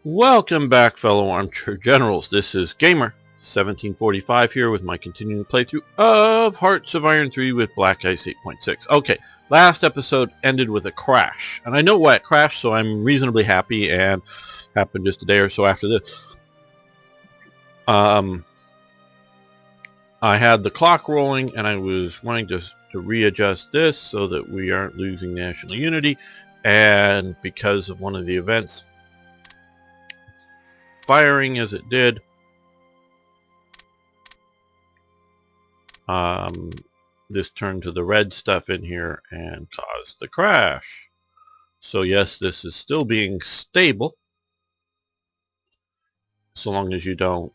Welcome back, fellow armchair generals. This is Gamer1745 here with my continuing playthrough of Hearts of Iron 3 with Black Ice 8.6. Okay, last episode ended with a crash, and I know why it crashed, so I'm reasonably happy, and happened just a day or so after this. I had the clock rolling, and I was wanting to readjust this so that we aren't losing national unity, and because of one of the events firing as it did, this turned to the red stuff in here and caused the crash. So yes, this is still being stable, so long as you're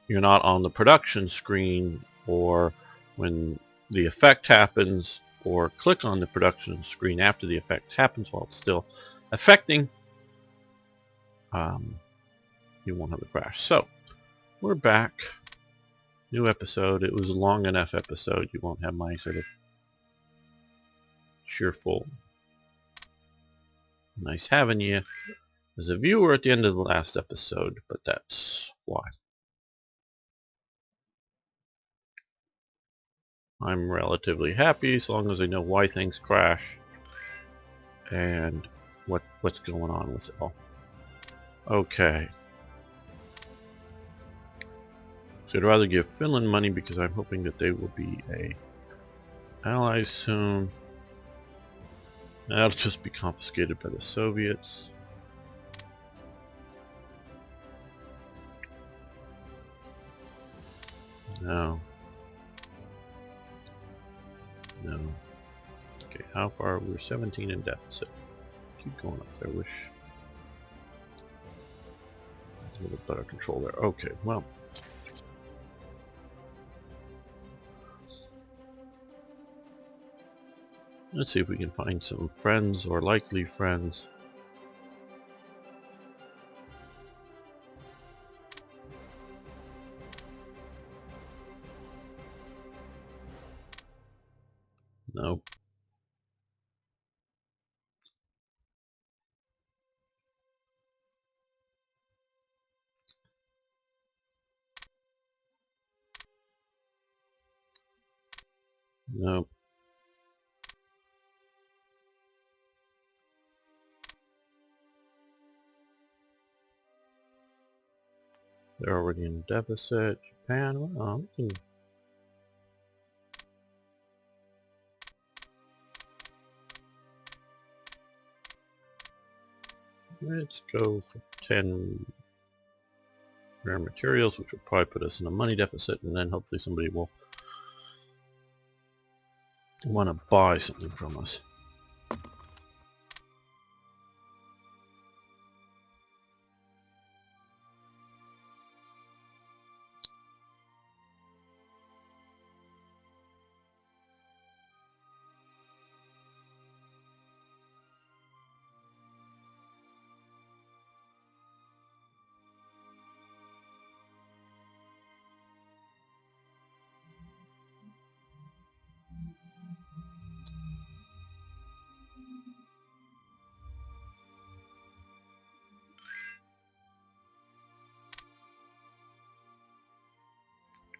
not on the production screen, or when the effect happens, or click on the production screen after the effect happens while it's still affecting, you won't have the crash. So we're back. New episode. It was a long enough episode. You won't have my sort of cheerful, nice having you as a viewer at the end of the last episode, but that's why. I'm relatively happy as long as I know why things crash and what's going on with it all. Okay. So I'd rather give Finland money because I'm hoping that they will be a ally soon. That'll just be confiscated by the Soviets. No. No. Okay, how far? We're 17 in deficit. Keep going up there. Wish a little better control there. Okay, well. Let's see if we can find some friends or likely friends. No. No. They're already in deficit. Japan, well, we can... Let's go for 10 rare materials, which will probably put us in a money deficit, and then hopefully somebody will want to buy something from us.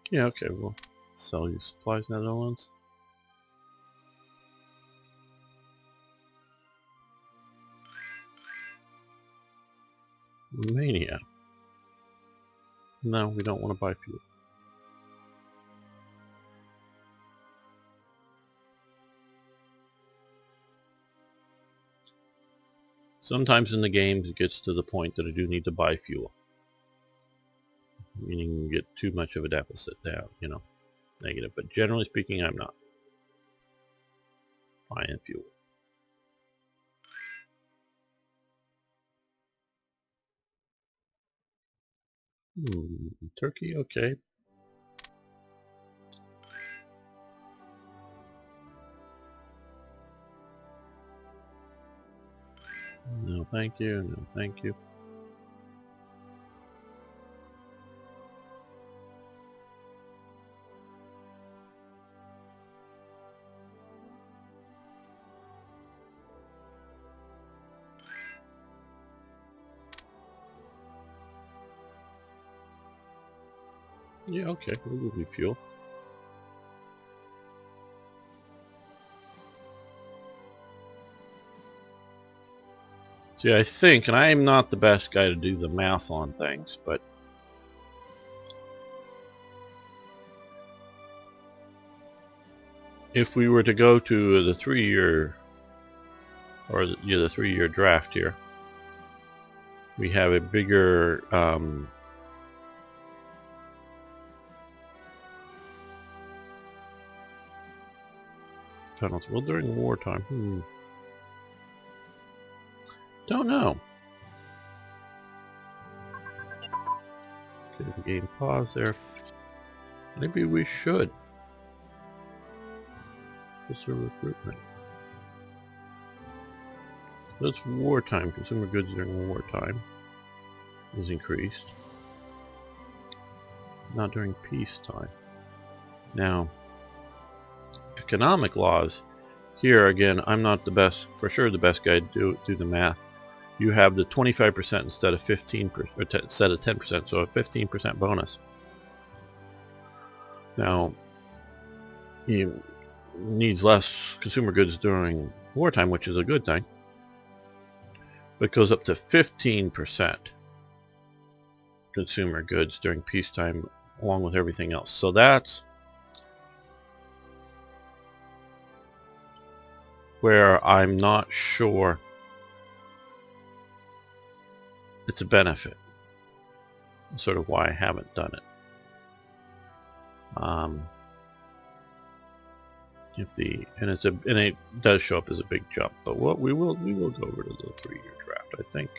Yeah, okay, we'll sell you supplies, Netherlands. Romania. No, we don't want to buy fuel. Sometimes in the game it gets to the point that I do need to buy fuel. Meaning you get too much of a deficit down, you know, negative. But generally speaking, I'm not buying fuel. Turkey, okay. No, thank you. No, thank you. Yeah, okay, we'll give you fuel. See, I think, and I am not the best guy to do the math on things, but if we were to go to the 3-year, or the 3-year draft here, we have a bigger penalty. Well, during wartime, don't know. Okay, the game pause there. Maybe we should. Officer recruitment. That's wartime. Consumer goods during wartime is increased. Not during peacetime. Now, economic laws. Here again, I'm not the best, for sure the best guy to do the math. You have the 25% instead of 15%, instead of 10%, so a 15% bonus. Now, he needs less consumer goods during wartime, which is a good thing. But it goes up to 15% consumer goods during peacetime, along with everything else. So that's where I'm not sure it's a benefit. That's sort of why I haven't done it. And it does show up as a big jump, but what we will go over to the 3-year draft, I think.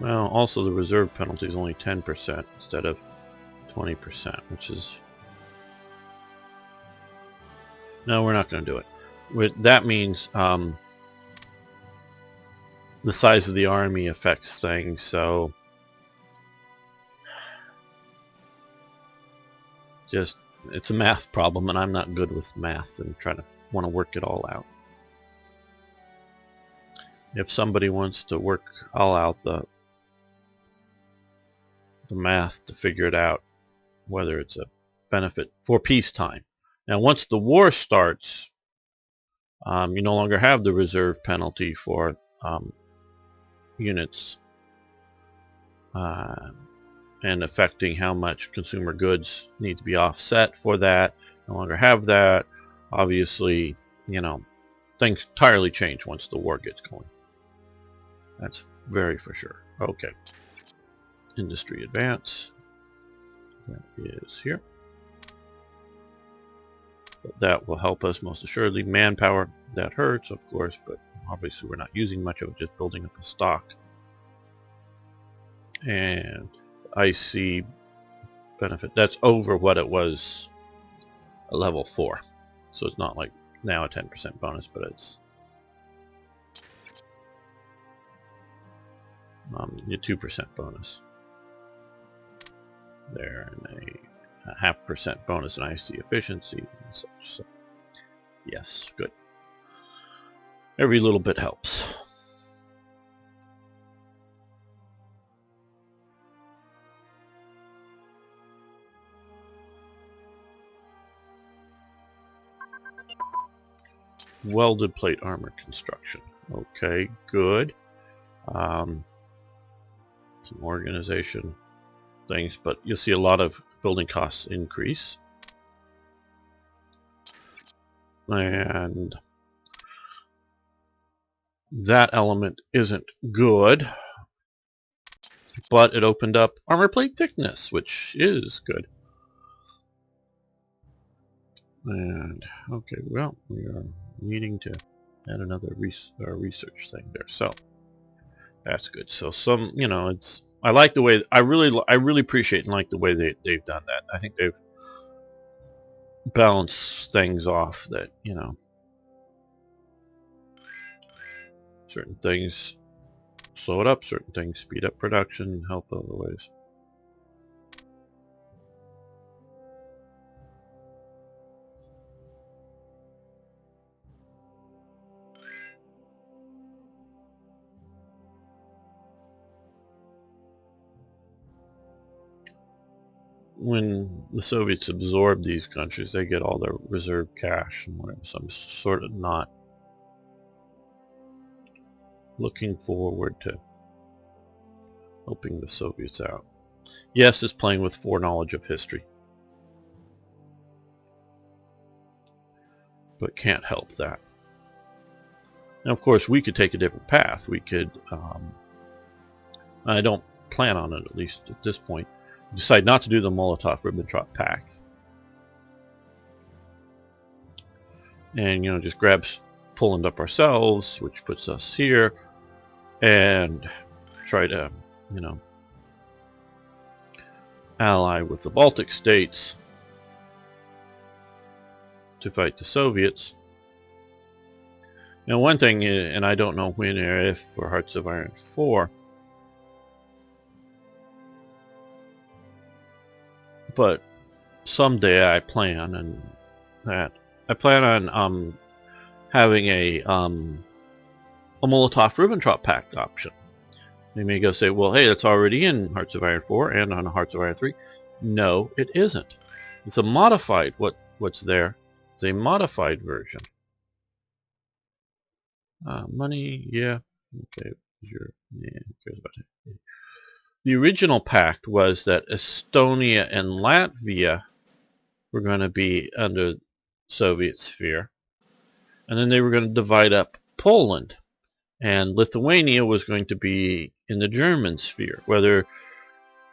Well, also the reserve penalty is only 10% instead of 20%, which is... No, we're not going to do it. That means the size of the army affects things, so just it's a math problem, and I'm not good with math and want to work it all out. If somebody wants to work all out the math to figure it out, whether it's a benefit for peacetime. Now, once the war starts, you no longer have the reserve penalty for units and affecting how much consumer goods need to be offset for that. No longer have that. Obviously, things entirely change once the war gets going. That's very for sure. Okay. Industry advance. That is here. But that will help us most assuredly. Manpower, that hurts, of course, but obviously we're not using much of it, just building up a stock. And IC benefit, that's over what it was at level 4. So it's not like now a 10% bonus, but it's a 2% bonus. There, and a 0.5% bonus in IC efficiency and such. So, yes, good. Every little bit helps. Welded plate armor construction. Okay, good. Some organization things, but you'll see a lot of building costs increase. And that element isn't good, but it opened up armor plate thickness, which is good. And okay, well, we are needing to add another research thing there, so that's good. So some, it's, I like the way, I really appreciate and like the way they've done that. I think they've balanced things off that, certain things slow it up, certain things speed up production and help other ways. when the Soviets absorb these countries, they get all their reserve cash and whatever. So I'm sort of not looking forward to helping the Soviets out. Yes, it's playing with foreknowledge of history, but can't help that. Now, of course, we could take a different path. We could, I don't plan on it, at least at this point, decide not to do the Molotov-Ribbentrop Pact. And, just grab Poland up ourselves, which puts us here, and try to, ally with the Baltic states to fight the Soviets. Now, one thing, and I don't know when or if for Hearts of Iron 4, but someday I plan on having a Molotov-Ribbentrop Pact option. They may go say, well, hey, that's already in Hearts of Iron 4 and on Hearts of Iron 3. No, it isn't. It's a modified, what's there is a modified version. Money, yeah. Okay, yeah, who cares about it? The original pact was that Estonia and Latvia were going to be under Soviet sphere, and then they were going to divide up Poland, and Lithuania was going to be in the German sphere, whether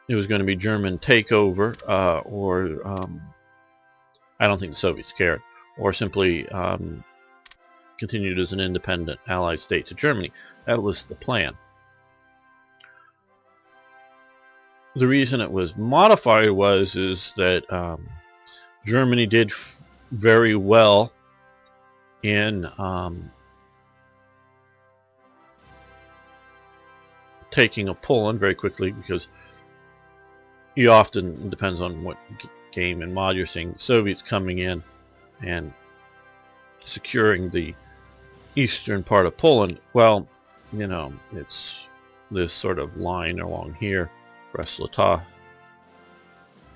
it was going to be German takeover or I don't think the Soviets cared, or simply continued as an independent allied state to Germany. That was the plan. The reason it was modified is that Germany did very well in taking of Poland very quickly, because you often, it depends on what game and mod you're seeing, Soviets coming in and securing the eastern part of Poland. Well, it's this sort of line along here, Brest-Litovsk,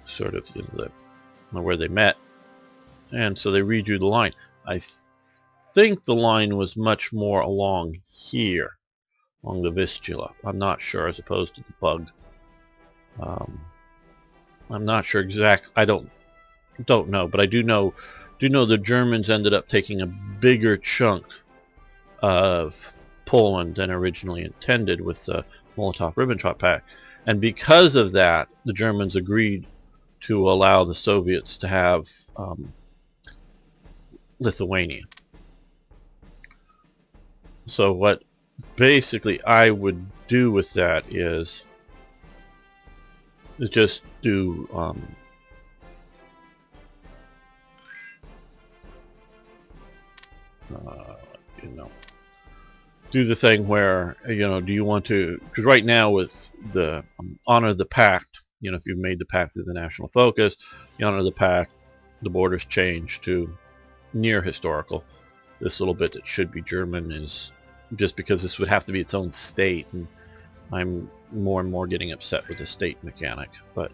sort of where they met, and so they redrew the line. I think the line was much more along here, along the Vistula. I'm not sure, as opposed to the Bug. I'm not sure exact. I don't know, but I do know the Germans ended up taking a bigger chunk of Poland than originally intended with the Molotov-Ribbentrop Pact, and because of that, the Germans agreed to allow the Soviets to have Lithuania. So what basically I would do with that is just do do the thing where, do you want to, because right now with the honor the pact, if you've made the pact through the national focus, you honor the pact, the borders change to near historical. This little bit that should be German is just because this would have to be its own state, and I'm more and more getting upset with the state mechanic. But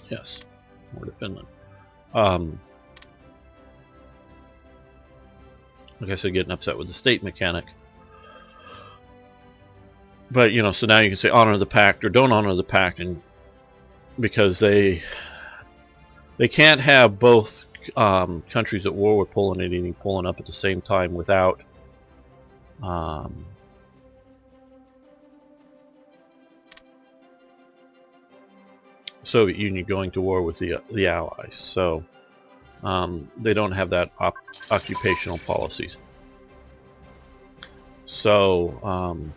yes, more to Finland. Like I said, getting upset with the state mechanic. But so now you can say honor the pact or don't honor the pact, and because they can't have both countries at war with Poland and eating Poland up at the same time without Soviet Union going to war with the Allies. So they don't have that occupational policies. So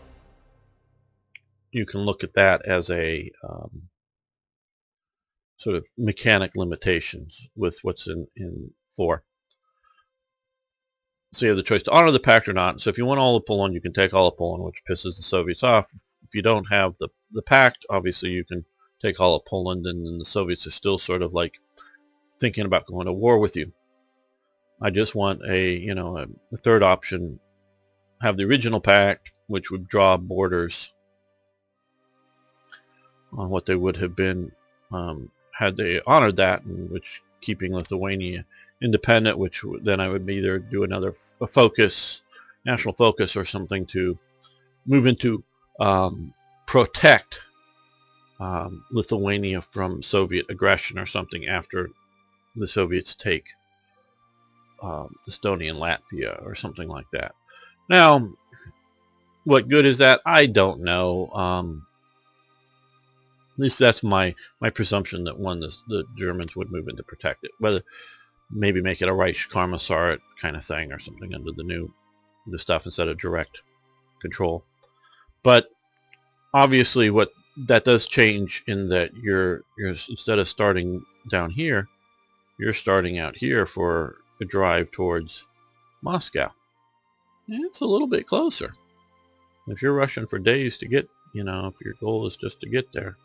you can look at that as a sort of mechanic limitations with what's in 4. So you have the choice to honor the pact or not. So if you want all of Poland, you can take all of Poland, which pisses the Soviets off. If you don't have the pact, obviously you can take all of Poland, and then the Soviets are still sort of like thinking about going to war with you. I just want a third option, have the original pact, which would draw borders on what they would have been had they honored that, and which keeping Lithuania independent, which then I would either do another national focus or something to move into protect Lithuania from Soviet aggression or something after the Soviets take Estonia and Latvia or something like that. Now, what good is that? I don't know. At least that's my presumption, that the Germans would move in to protect it. Whether maybe make it a Reichskommissariat kind of thing or something under the stuff instead of direct control. But obviously, what that does change in that you're instead of starting down here, you're starting out here for a drive towards Moscow. And it's a little bit closer. If you're rushing for days to get, if your goal is just to get there,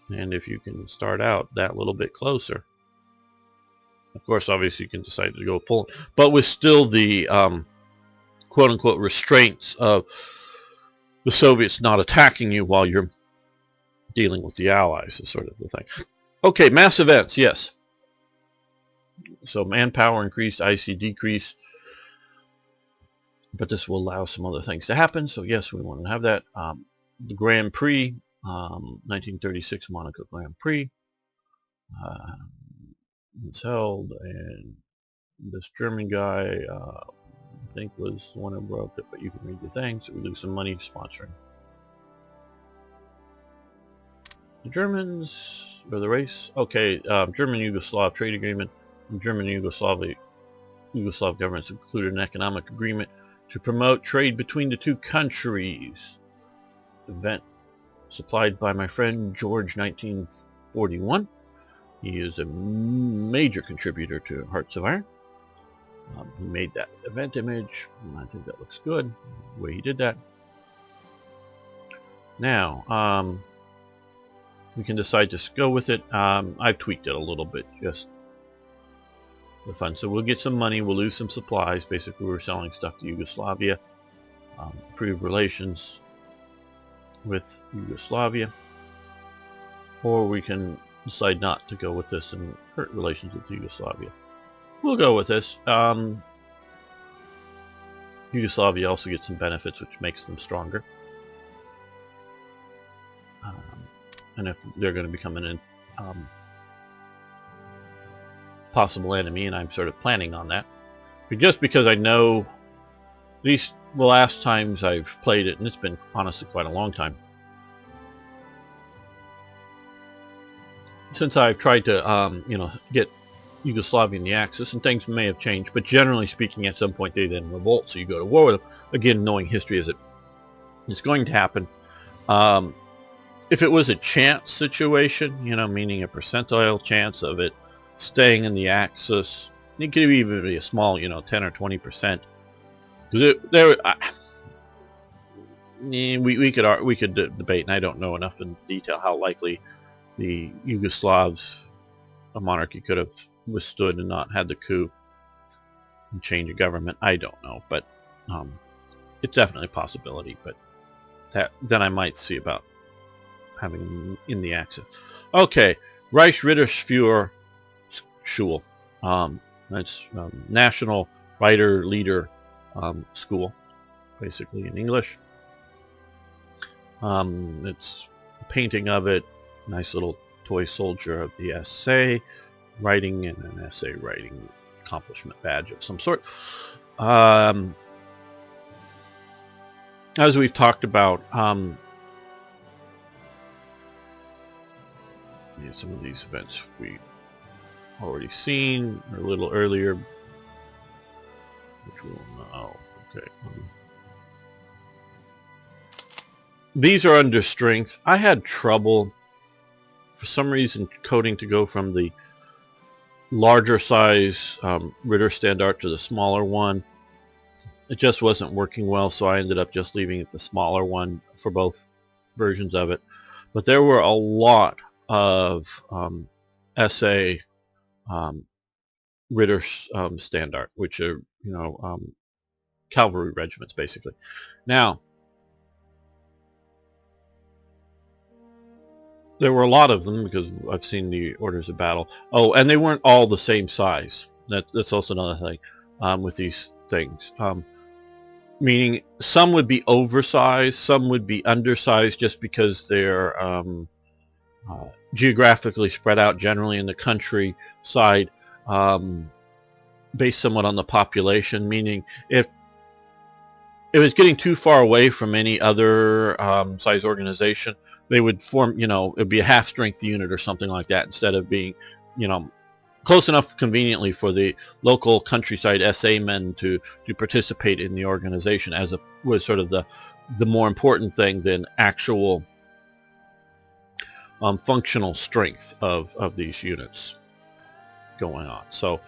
and if you can start out that little bit closer, of course, obviously you can decide to go Poland, but with still the quote-unquote restraints of the Soviets not attacking you while you're dealing with the Allies is sort of the thing. Okay, mass events, yes. So manpower increased, IC decreased, but this will allow some other things to happen. So yes, we want to have that. The Grand Prix, 1936 Monaco Grand Prix, was held, and this German guy, I think, was the one who broke it, but you can read the thing. So we lose some money sponsoring. The Germans, or the race, okay, German-Yugoslav trade agreement. German-Yugoslav governments included an economic agreement to promote trade between the two countries. Event supplied by my friend George 1941. He is a major contributor to Hearts of Iron. He made that event image, and I think that looks good, the way he did that. Now, we can decide to go with it. I've tweaked it a little bit, just for fun. So we'll get some money, we'll lose some supplies. Basically, we're selling stuff to Yugoslavia, improve relations with Yugoslavia, or we can decide not to go with this and hurt relations with Yugoslavia. We'll go with this. Yugoslavia also gets some benefits, which makes them stronger. And if they're going to become an possible enemy, and I'm sort of planning on that, but just because I know, at least the last times I've played it, and it's been honestly quite a long time since I've tried to get Yugoslavia in the Axis, and things may have changed, but generally speaking, at some point they then revolt, so you go to war with them. Again, knowing history as it's going to happen. If it was a chance situation, meaning a percentile chance of it staying in the Axis, it could even be a small, 10 or 20%. Because we could debate, and I don't know enough in detail how likely the Yugoslavs, a monarchy, could have withstood and not had the coup and change of government. I don't know, but it's definitely a possibility. But then I might see about having in the Axis. Okay, Reiter-SA Schule. That's National Writer Leader School, basically in English. It's a painting of it, nice little toy soldier of the SA, writing, and an essay writing accomplishment badge of some sort. As we've talked about, some of these events we've already seen a little earlier, which we'll know. Okay. These are under strength. I had trouble, for some reason, coding to go from the larger size Ritter Standard to the smaller one. It just wasn't working well, so I ended up just leaving it the smaller one for both versions of it. But there were a lot of SA Ritter Standard, which are cavalry regiments, basically. Now, there were a lot of them because I've seen the orders of battle. Oh, and they weren't all the same size. That's also another thing with these things. Meaning some would be oversized, some would be undersized just because they're geographically spread out generally in the countryside, based somewhat on the population, meaning if it was getting too far away from any other size organization, they would form, it would be a half-strength unit or something like that instead of being, close enough conveniently for the local countryside SA men to participate in the organization, as was sort of the more important thing than actual functional strength of these units going on. So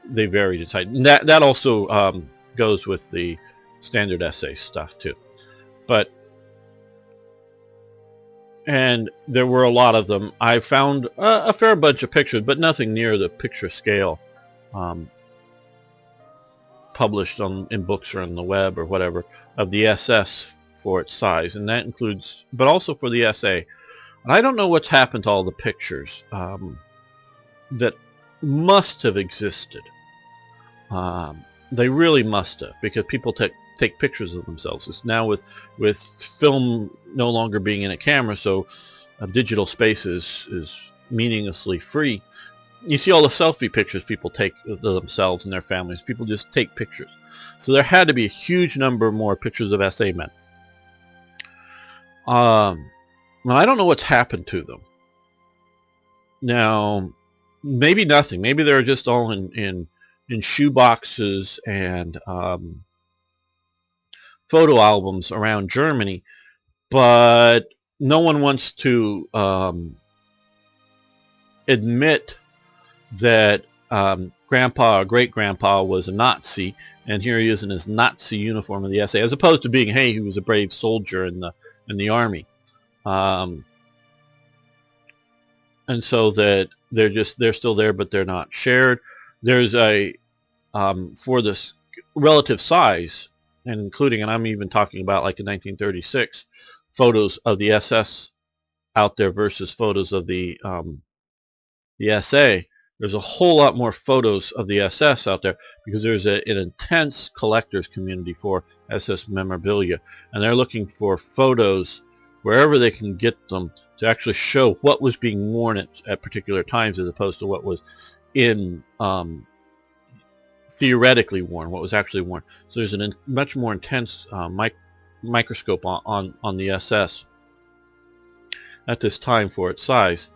they varied in size. And that also goes with the standard SA stuff too. And there were a lot of them. I found a fair bunch of pictures, but nothing near the picture scale published in books or on the web or whatever of the SS for its size, and that includes, but also for the SA. And I don't know what's happened to all the pictures that must have existed. They really must have, because people take pictures of themselves. It's now with film no longer being in a camera, so digital space is meaninglessly free. You see all the selfie pictures people take of themselves and their families. People just take pictures. So there had to be a huge number more pictures of SA men. Now I don't know what's happened to them. Now, maybe nothing. Maybe they're just all in shoe boxes and photo albums around Germany, but no one wants to admit that grandpa or great-grandpa was a Nazi, and here he is in his Nazi uniform of the SA, as opposed to being, hey, he was a brave soldier in the army. And so that they're still there, but they're not shared. There's a for this relative size, and including, and I'm even talking about like in 1936, photos of the SS out there versus photos of the SA. There's a whole lot more photos of the SS out there because there's an intense collectors community for SS memorabilia, and they're looking for photos wherever they can get them to actually show what was being worn at particular times, as opposed to what was in theoretically worn, what was actually worn. So there's a much more intense microscope on the SS at this time for its size.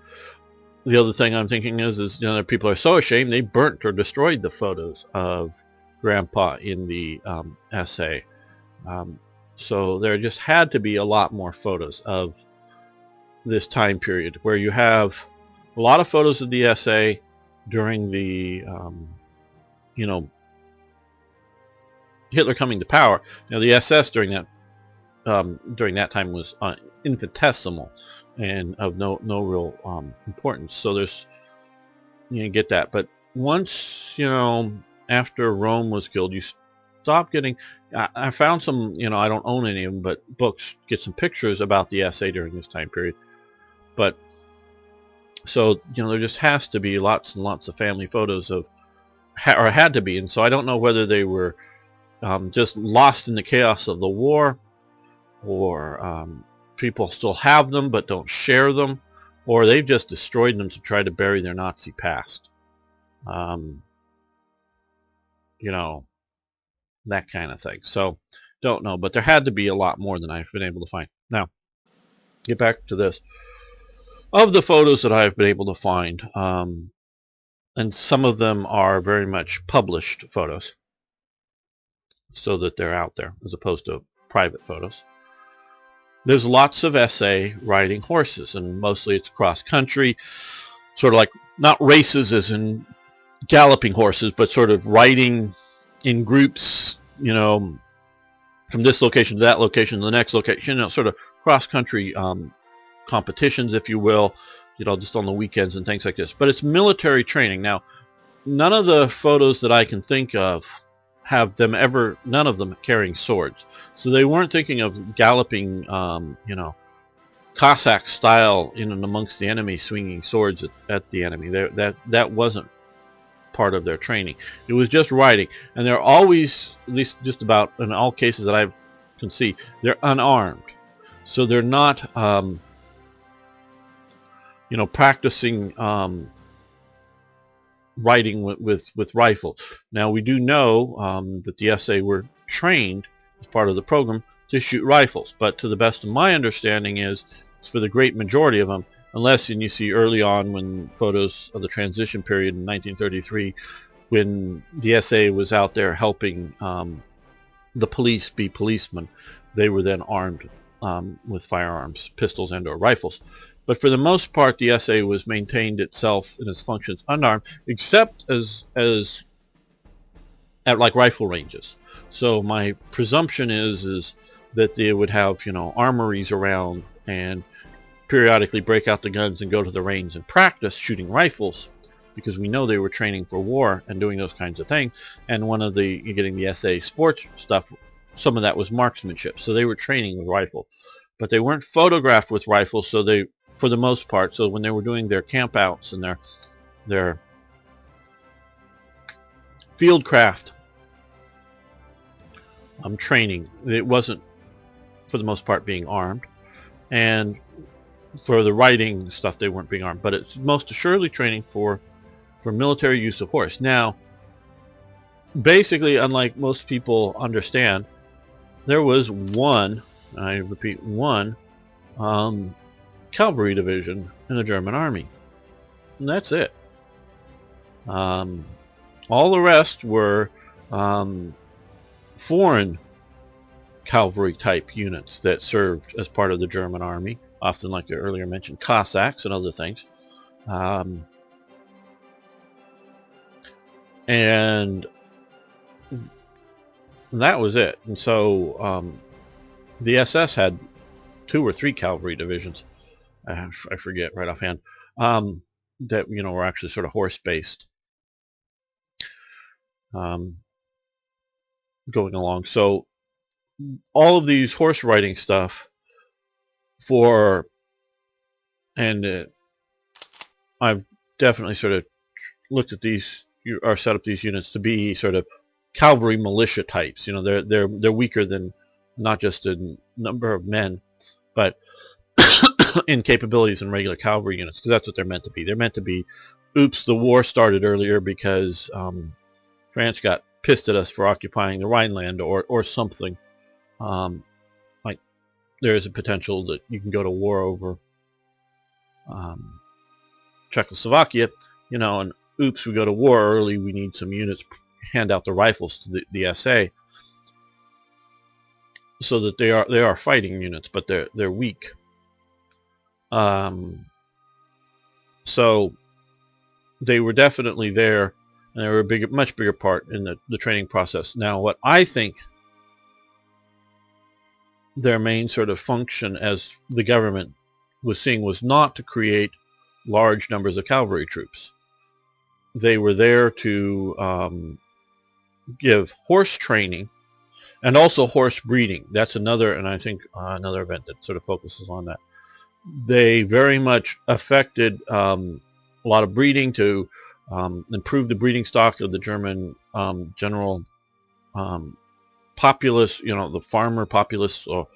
The other thing I'm thinking is people are so ashamed they burnt or destroyed the photos of Grandpa in the SA. So there just had to be a lot more photos of this time period, where you have a lot of photos of the SA during the Hitler coming to power. The SS during that time was infinitesimal and of no real importance. So there's, you get that. But once, after Rome was killed, you stop getting, I found some, I don't own any of them, but books get some pictures about the SA during this time period. But so, there just has to be lots and lots of family photos of, or had to be. And so I don't know whether they were just lost in the chaos of the war, or people still have them but don't share them, or they've just destroyed them to try to bury their Nazi past. That kind of thing. So, don't know, but there had to be a lot more than I've been able to find. Now, get back to this. Of the photos that I've been able to find, and some of them are very much published photos, so that they're out there, as opposed to private photos. There's lots of SA riding horses, and mostly it's cross-country, sort of like, not races as in galloping horses, but sort of riding in groups, from this location to that location to the next location, sort of cross-country competitions, if you will, just on the weekends and things like this. But it's military training. Now, none of the photos that I can think of have them ever, none of them carrying swords. So they weren't thinking of galloping, Cossack style in and amongst the enemy, swinging swords at the enemy. That wasn't part of their training. It was just riding, and they're always, at least just about in all cases that I can see, they're unarmed. So they're not, practicing riding with rifles. Now we do know that the SA were trained as part of the program to shoot rifles, but to the best of my understanding is for the great majority of them, unless, and you see early on when photos of the transition period in 1933, when the SA was out there helping the police be policemen, they were then armed with firearms, pistols and or rifles. But for the most part, the SA was maintained itself and its functions unarmed, except as at like rifle ranges. So my presumption is that they would have, armories around and periodically break out the guns and go to the range and practice shooting rifles, because we know they were training for war and doing those kinds of things. And one of the, getting the SA sports stuff, some of that was marksmanship. So they were training with rifle, but they weren't photographed with rifles. So they, for the most part, so when they were doing their campouts and their fieldcraft training, it wasn't for the most part being armed, and for the riding stuff they weren't being armed, but it's most assuredly training for military use of horse. Now, basically, unlike most people understand, there was one, I repeat, one cavalry division in the German army, and that's it. All the rest were foreign cavalry type units that served as part of the German army, often, like I earlier mentioned, Cossacks and other things. And that was it. And so the SS had 2 or 3 cavalry divisions, I forget right offhand, that were actually sort of horse based, going along. So all of these horse riding stuff I've definitely sort of looked at these, or set up these units to be sort of cavalry militia types. They're weaker than, not just in number of men, but in capabilities in regular cavalry units, because that's what they're meant to be. They're meant to be, oops, the war started earlier because France got pissed at us for occupying the Rhineland, or something. Like there is a potential that you can go to war over Czechoslovakia, and oops, we go to war early, we need some units, hand out the rifles to the SA, so that they are fighting units, but they're weak. So they were definitely there, and they were a much bigger part in the training process. Now, what I think their main sort of function, as the government was seeing, was not to create large numbers of cavalry troops. They were there to give horse training and also horse breeding. That's another, and I think another event that sort of focuses on that. They very much affected a lot of breeding to improve the breeding stock of the German general populace, the farmer populace, or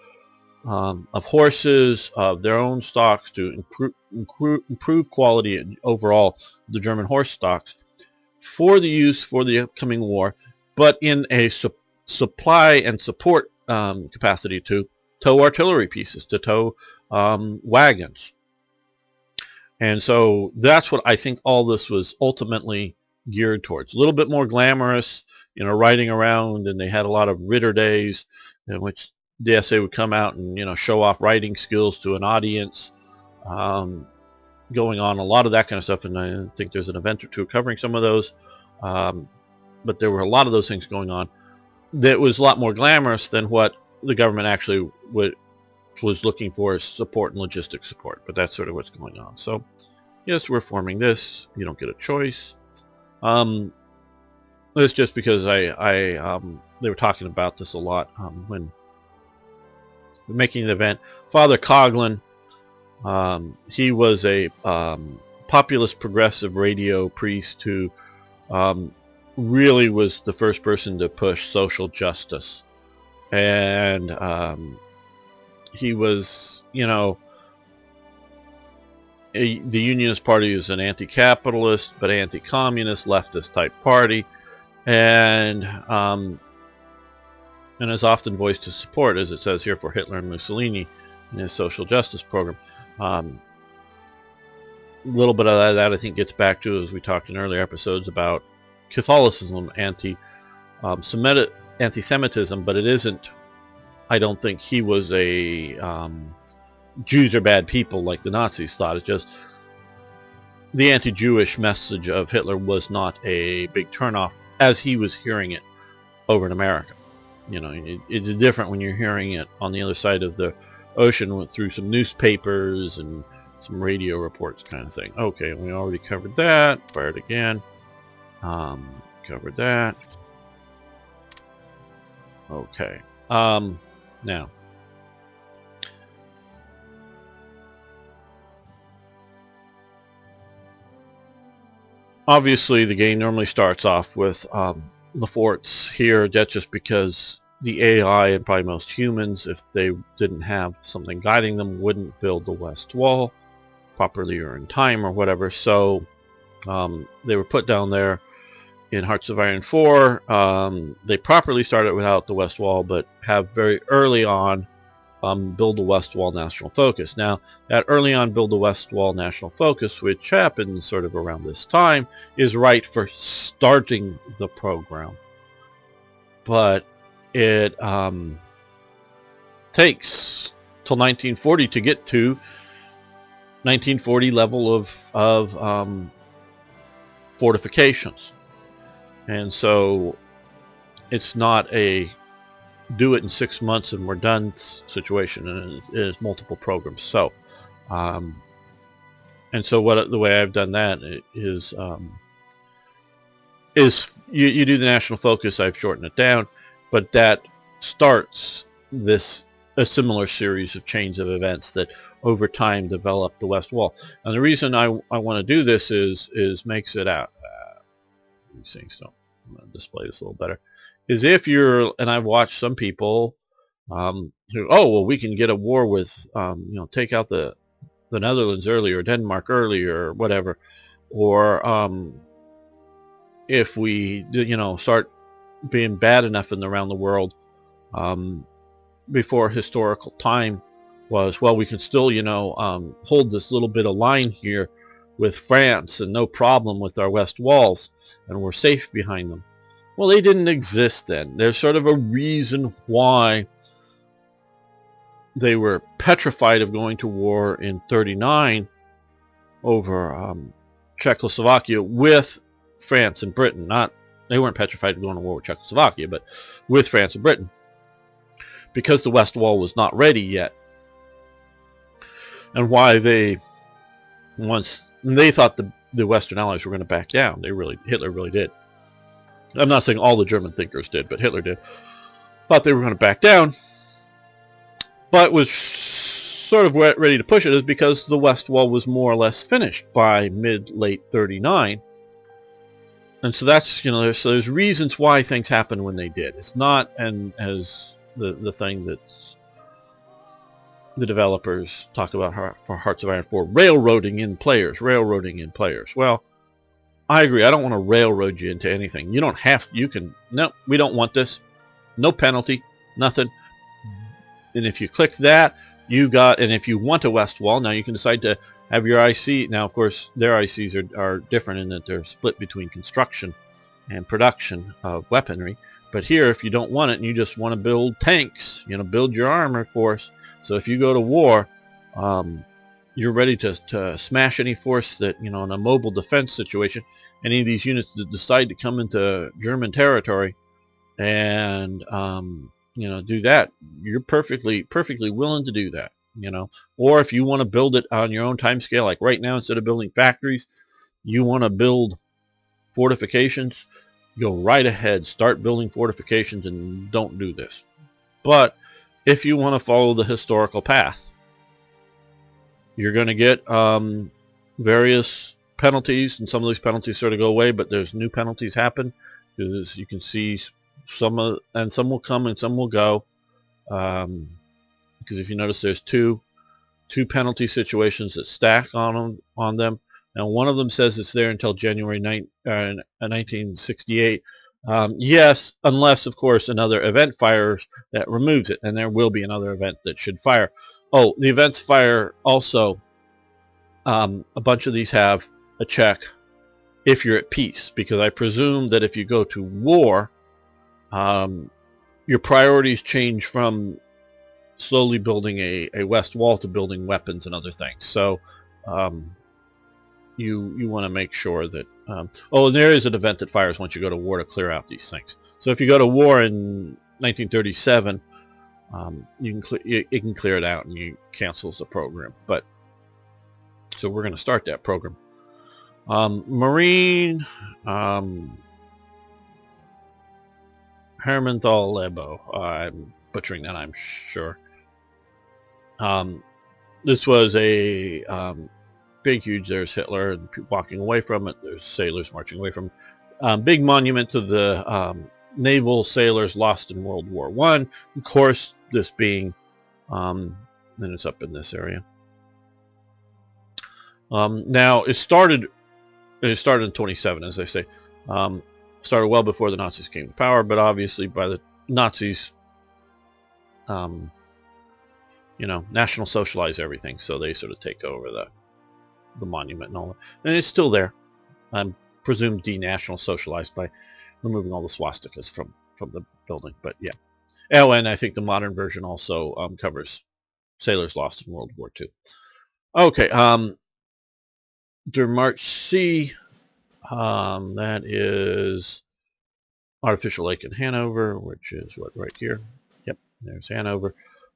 of horses, of their own stocks, to improve quality and overall the German horse stocks for the use for the upcoming war, but in a supply and support capacity to tow artillery pieces, to tow wagons. And so that's what I think all this was ultimately geared towards. A little bit more glamorous, riding around, and they had a lot of Ritter days in which the SA would come out and, show off riding skills to an audience, going on, a lot of that kind of stuff. And I think there's an event or two covering some of those. But there were a lot of those things going on that was a lot more glamorous than what the government actually was looking for, as support and logistic support. But that's sort of what's going on. So yes, we're forming this. You don't get a choice. It's just because they were talking about this a lot when making the event. Father Coughlin, he was a populist progressive radio priest who really was the first person to push social justice, and he was, the Unionist Party is an anti-capitalist but anti-communist leftist type party, and is often voiced to support, as it says here, for Hitler and Mussolini in his social justice program. A little bit of that I think gets back to, as we talked in earlier episodes, about Catholicism, anti-Semitism, but it isn't. I don't think he was a Jews are bad people like the Nazis thought. It's just the anti-Jewish message of Hitler was not a big turnoff as he was hearing it over in America. It's different when you're hearing it on the other side of the ocean through some newspapers and some radio reports kind of thing. Okay, we already covered that. Fired again. Covered that. Okay. Now. Obviously, the game normally starts off with the forts here. That's just because the AI and probably most humans, if they didn't have something guiding them, wouldn't build the West Wall properly or in time or whatever. So they were put down there in Hearts of Iron 4. They properly started without the West Wall, but have very early on build the West Wall national focus. Now, that early on build the West Wall national focus, which happened sort of around this time, is right for starting the program. But it takes till 1940 to get to 1940 level of fortifications. And so it's not a do it in 6 months and we're done situation, and it is multiple programs. So and so the way I've done that is you do the national focus. I've shortened it down, but that starts a similar series of chains of events that over time develop the West Wall. And the reason I want to do this is makes it out. These things don't. I'm going to display this a little better. Is if you're, and I've watched some people who, we can get a war with, take out the Netherlands early or Denmark early or whatever, or if we, start being bad enough around the world before historical time was, we can still, hold this little bit of line here with France and no problem with our west walls, and we're safe behind them. Well, they didn't exist then. There's sort of a reason why they were petrified of going to war in 1939 over Czechoslovakia with France and Britain. They weren't petrified of going to war with Czechoslovakia, but with France and Britain, because the West Wall was not ready yet. And why once they thought the Western Allies were going to back down. Hitler really did. I'm not saying all the German thinkers did, but Hitler did. Thought they were going to back down, but was sort of ready to push it, is because the West Wall was more or less finished by mid-late 1939. And so that's, there's reasons why things happened when they did. It's not, and as the thing that's the developers talk about for Hearts of Iron 4, railroading in players. Well, I agree. I don't want to railroad you into anything. You don't have, no, we don't want this. No penalty, nothing. And if you click that, and if you want a West Wall, now you can decide to have your IC. Now, of course, their ICs are different in that they're split between construction and production of weaponry. But here, if you don't want it and you just want to build tanks, build your armor force. So if you go to war, you're ready to smash any force that, in a mobile defense situation, any of these units that decide to come into German territory and, do that, you're perfectly willing to do that, Or if you want to build it on your own time scale, like right now, instead of building factories, you want to build fortifications, go right ahead, start building fortifications, and don't do this. But if you want to follow the historical path, you're going to get various penalties, and some of these penalties sort of go away, but there's new penalties happen, because you can see some will come and some will go, because if you notice, there's two penalty situations that stack on them. Now, one of them says it's there until January 1968. Yes, unless, of course, another event fires that removes it, and there will be another event that should fire. Oh, the events fire also. A bunch of these have a check if you're at peace, because I presume that if you go to war, your priorities change from slowly building a west wall to building weapons and other things. So you want to make sure that oh, and there is an event that fires once you go to war to clear out these things. So if you go to war in 1937, it can clear it out and you cancels the program. But so we're going to start that program. Marine Hermanthal Lebo. I'm butchering that, I'm sure. This was a big, huge. There's Hitler and walking away from it. There's sailors marching away from it. Big monument to the naval sailors lost in World War I. Of course, this being, then it's up in this area. Now it started in 27, as I say. Started well before the Nazis came to power, but obviously by the Nazis, National Socialize everything, so they sort of take over the monument and all that. And it's still there. I'm presumed denational socialized by removing all the swastikas from the building, but yeah. Oh, and I think the modern version also covers sailors lost in World War II. Okay, Der March C, that is Artificial Lake in Hanover, which is what, right here? Yep, there's Hanover.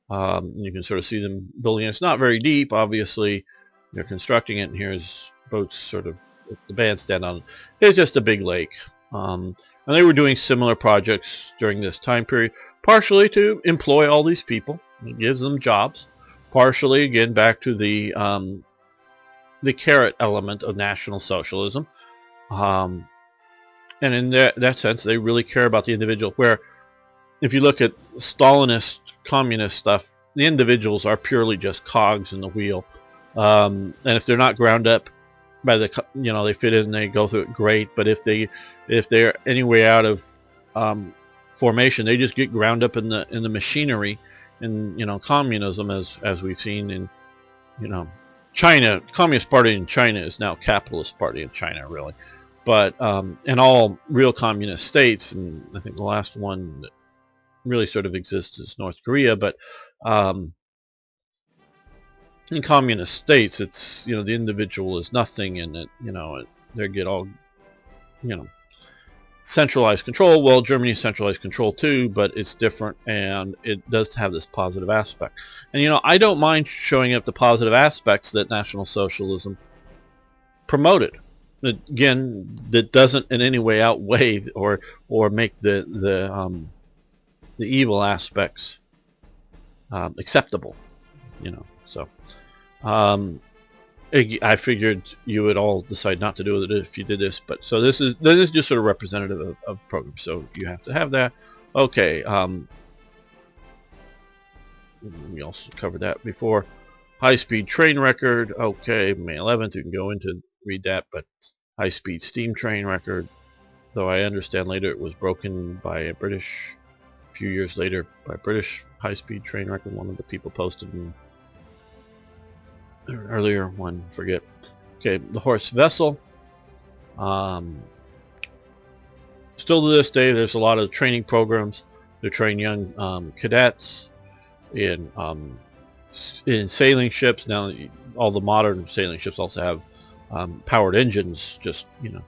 You can sort of see them building it. It's not very deep, obviously. They're constructing it, and here's boats sort of with the bandstand on it. It's just a big lake. And they were doing similar projects during this time period, partially to employ all these people. It gives them jobs. Partially, again, back to the carrot element of National Socialism. And in that sense, they really care about the individual, where if you look at Stalinist, communist stuff, the individuals are purely just cogs in the wheel. And if they're not ground up by the, they fit in, they go through it great. But if they're any way out of formation, they just get ground up in the machinery. And communism, as we've seen in China, Communist Party in China is now Capitalist Party in China, really. But in all real communist states, and I think the last one that really sort of exists is North Korea, but in communist states, it's, the individual is nothing, and they get all, centralized control. Well, Germany centralized control too, but it's different, and it does have this positive aspect. And I don't mind showing up the positive aspects that National Socialism promoted. Again, that doesn't in any way outweigh or make the evil aspects acceptable. So I figured you would all decide not to do it if you did this, but so this is just sort of representative of programs, so you have to have that. Okay, we also covered that before. High-speed train record. Okay, May 11th, you can go into read that, but high-speed steam train record, though I understand later it was broken by a British, a few years later, by a British high-speed train record. One of the people posted in earlier one, forget. Okay, the horse vessel. Still to this day, there's a lot of training programs to train young cadets in sailing ships. Now, all the modern sailing ships also have powered engines, just in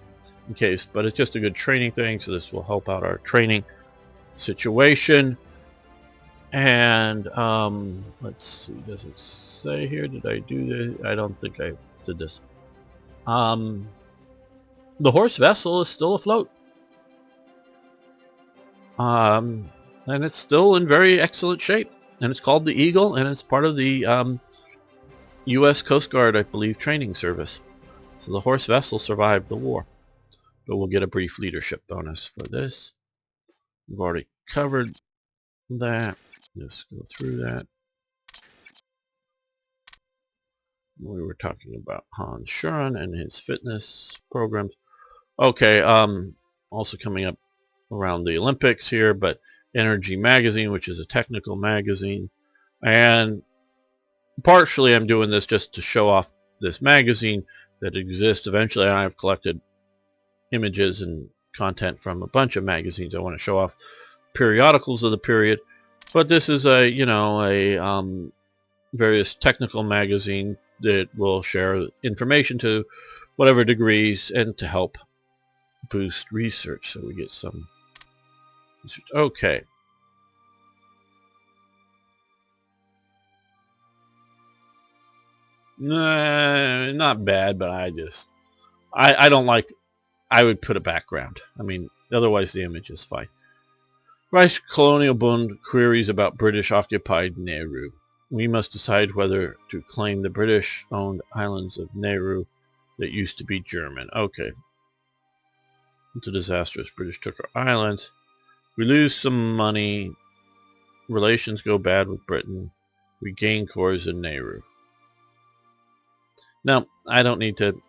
case. But it's just a good training thing, so this will help out our training situation. And let's see, does it say here, did I do this? I don't think I did this. The horse vessel is still afloat. And it's still in very excellent shape. And it's called the Eagle, and it's part of the U.S. Coast Guard, I believe, training service. So the horse vessel survived the war. But we'll get a brief leadership bonus for this. We've already covered that. Let's go through that. We were talking about Hans Schuren and his fitness programs. Okay, also coming up around the Olympics here, but Energy Magazine, which is a technical magazine. And partially I'm doing this just to show off this magazine that exists. Eventually I've collected images and content from a bunch of magazines. I want to show off periodicals of the period. But this is a, various technical magazine that will share information to whatever degrees and to help boost research. So we get some research. Okay. Nah, not bad, but I don't like, I would put a background. I mean, otherwise the image is fine. Reich Colonial Bund queries about British-occupied Nauru. We must decide whether to claim the British-owned islands of Nauru that used to be German. Okay. It's a disastrous. British took our islands. We lose some money. Relations go bad with Britain. We gain cores in Nauru. Now, I don't need to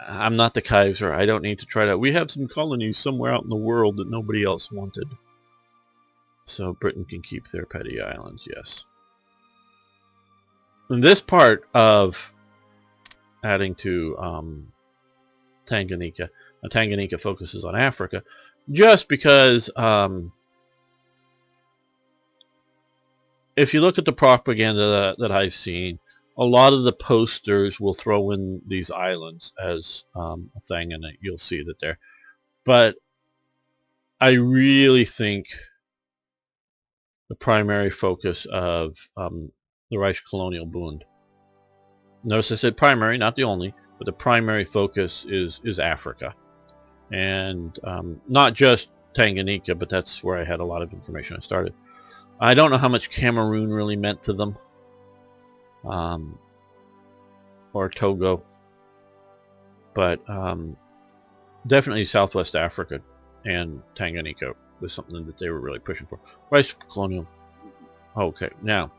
I'm not the Kaiser. I don't need to try to. We have some colonies somewhere out in the world that nobody else wanted. So Britain can keep their petty islands, yes. And this part of adding to Tanganyika, Tanganyika focuses on Africa, just because if you look at the propaganda that I've seen, a lot of the posters will throw in these islands as a thing, and you'll see that there. But I really think the primary focus of the Reich Colonial Bund. Notice I said primary, not the only, but the primary focus is Africa. And not just Tanganyika, but that's where I had a lot of information I started. I don't know how much Cameroon really meant to them. Or Togo. But definitely Southwest Africa and Tanganyika was something that they were really pushing for. Rice Colonial. Okay, now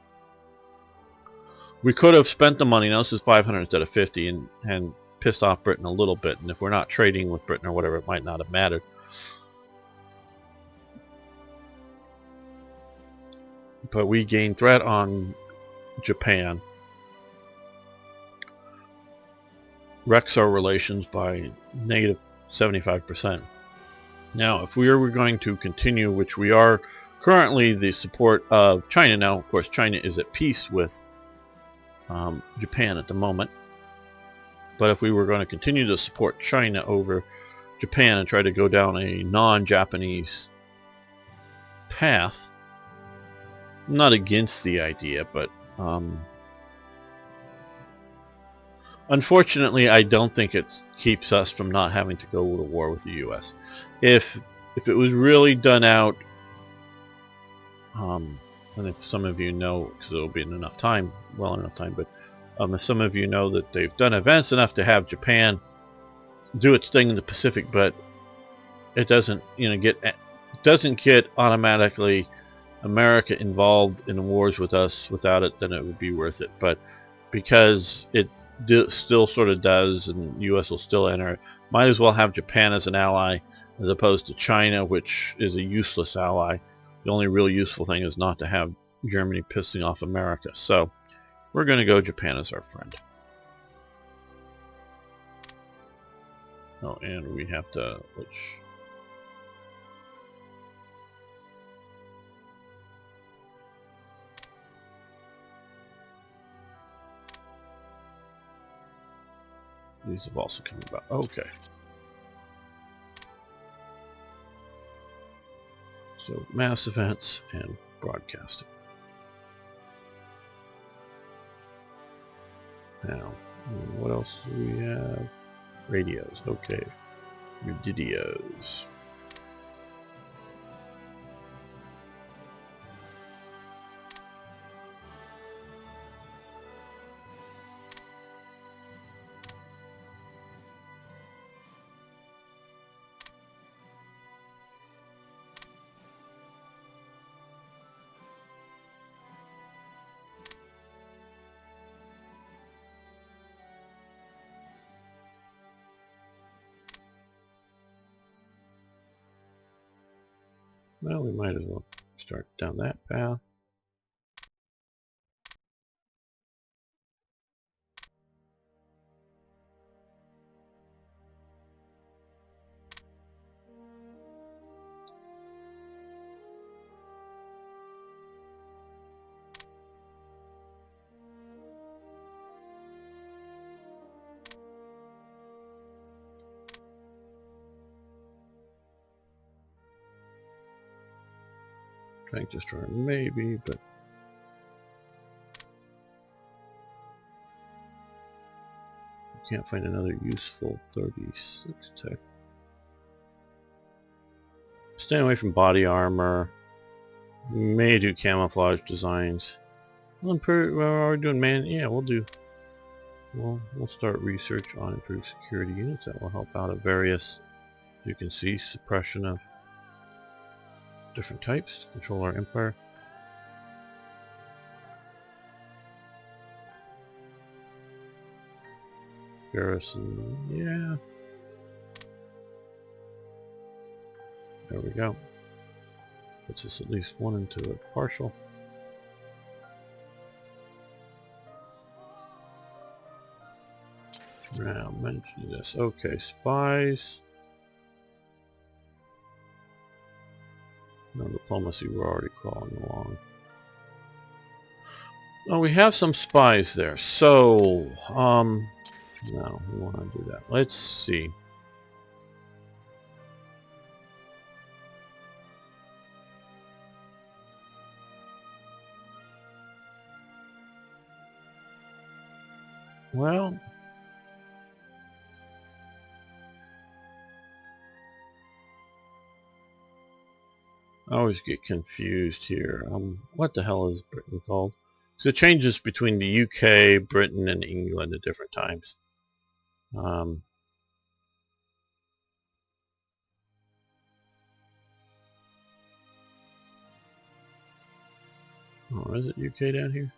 we could have spent the money. Now this is 500 instead of 50, and pissed off Britain a little bit. And if we're not trading with Britain or whatever, it might not have mattered. But we gained threat on Japan. Wrecks our relations by negative 75%. Now, if we were going to continue, which we are currently, the support of China now, of course, China is at peace with Japan at the moment. But if we were going to continue to support China over Japan and try to go down a non-Japanese path, I'm not against the idea, but unfortunately, I don't think it keeps us from not having to go to war with the U.S. If it was really done out, and if some of you know, because it'll be in enough time, well enough time, but if some of you know that they've done events enough to have Japan do its thing in the Pacific, but it doesn't, get automatically America involved in wars with us without it, then it would be worth it. But because it still sort of does, and U.S. will still enter, might as well have Japan as an ally as opposed to China, which is a useless ally. The only real useful thing is not to have Germany pissing off America. So we're going to go Japan as our friend. Oh, and we have to, these have also come about. Okay. So mass events and broadcasting. Now, what else do we have? Radios. Okay. Rididios. Well, we might as well start down that path. Tank destroyer maybe, but can't find another useful 36 tech. Stay away from body armor. May do camouflage designs. We'll improve. Well, are we doing man? Yeah, we'll do. We'll start research on improved security units that will help out at various. As you can see, suppression of different types to control our empire. Garrison, yeah. There we go. Puts us at least one into a partial. Now, mention this. Okay, spies. No diplomacy, we're already crawling along. Oh, we have some spies there. So, no, we want to do that. Let's see. Well, I always get confused here. What the hell is Britain called? So it changes between the UK, Britain, and England at different times. Oh, is it UK down here?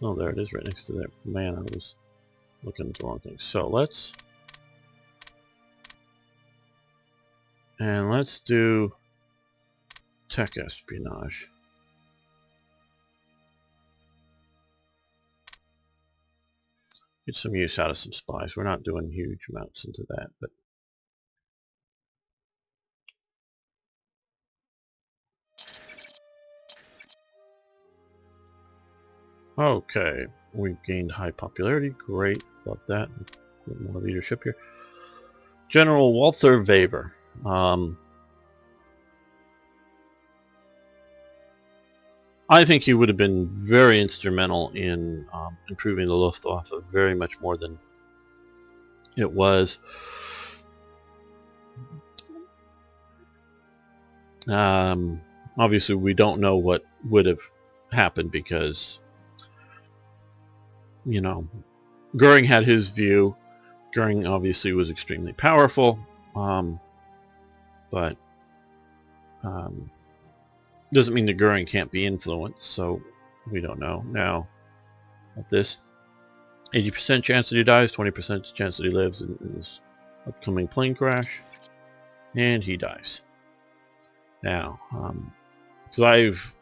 Oh, there it is, right next to that. Man, I was looking at the wrong thing. So let's do tech espionage. Get some use out of some spies. We're not doing huge amounts into that, but okay. We've gained high popularity. Great. Love that. A bit more leadership here. General Walter Weber. I think he would have been very instrumental in improving the Luftwaffe very much more than it was. Obviously, we don't know what would have happened because, you know, Goering had his view. Goering obviously was extremely powerful, but doesn't mean that Goering can't be influenced, so we don't know. Now, at this 80% chance that he dies, 20% chance that he lives in this upcoming plane crash, and he dies. Now, because I've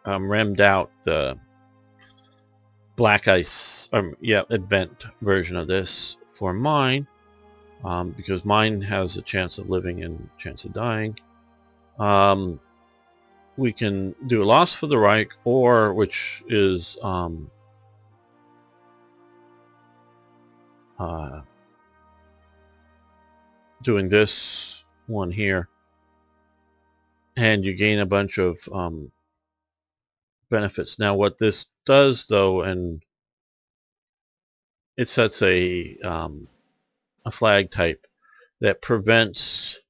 remmed out the Black Ice, event version of this for mine, because mine has a chance of living and a chance of dying. We can do a loss for the Reich, or which is doing this one here, and you gain a bunch of benefits. Now what this does though, and it sets a flag type that prevents,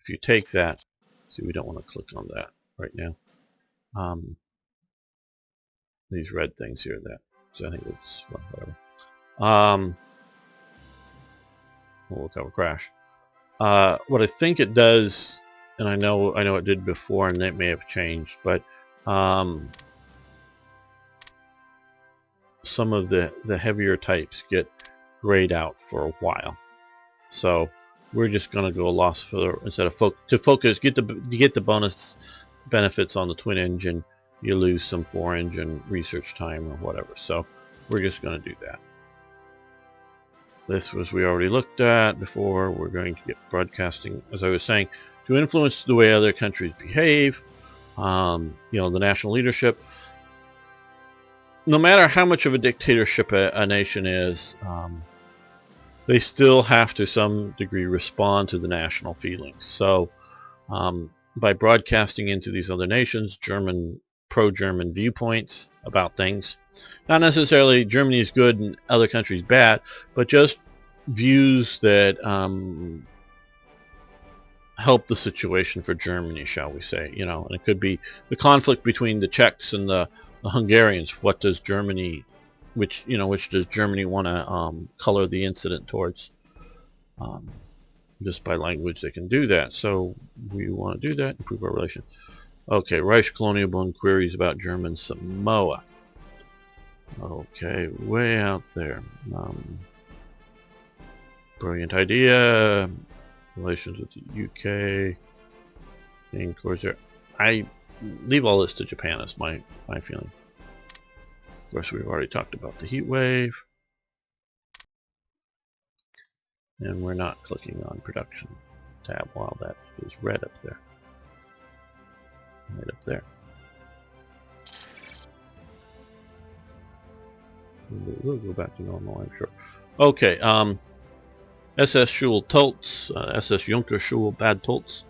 if you take that, see, we don't want to click on that right now. These red things here, that, so I think it's, well, whatever. We'll look how it crash. What I think it does, and I know it did before, and it may have changed, but some of the heavier types get grayed out for a while. So we're just going to go loss for, instead of focus, get the bonus benefits on the twin engine, you lose some 4-engine research time or whatever. So we're just going to do that. This was, we already looked at before. We're going to get broadcasting, as I was saying, to influence the way other countries behave. The national leadership. No matter how much of a dictatorship a nation is, they still have to some degree respond to the national feelings. So by broadcasting into these other nations pro-German viewpoints about things, not necessarily Germany is good and other countries bad, but just views that help the situation for Germany, shall we say. And it could be the conflict between the Czechs and the Hungarians. What does Germany, which does Germany want to color the incident towards? Just by language they can do that. So we want to do that, improve our relations. Okay, Reich Colonial Bund queries about German Samoa. Okay, way out there. Brilliant idea. Relations with the UK. And of course, I leave all this to Japan. Is my feeling. Of course, we've already talked about the heat wave. And we're not clicking on production tab while that is red up there. Right up there. We'll go back to normal, I'm sure. Okay, SS Schule Tultz, SS Junker Schule Bad Tultz.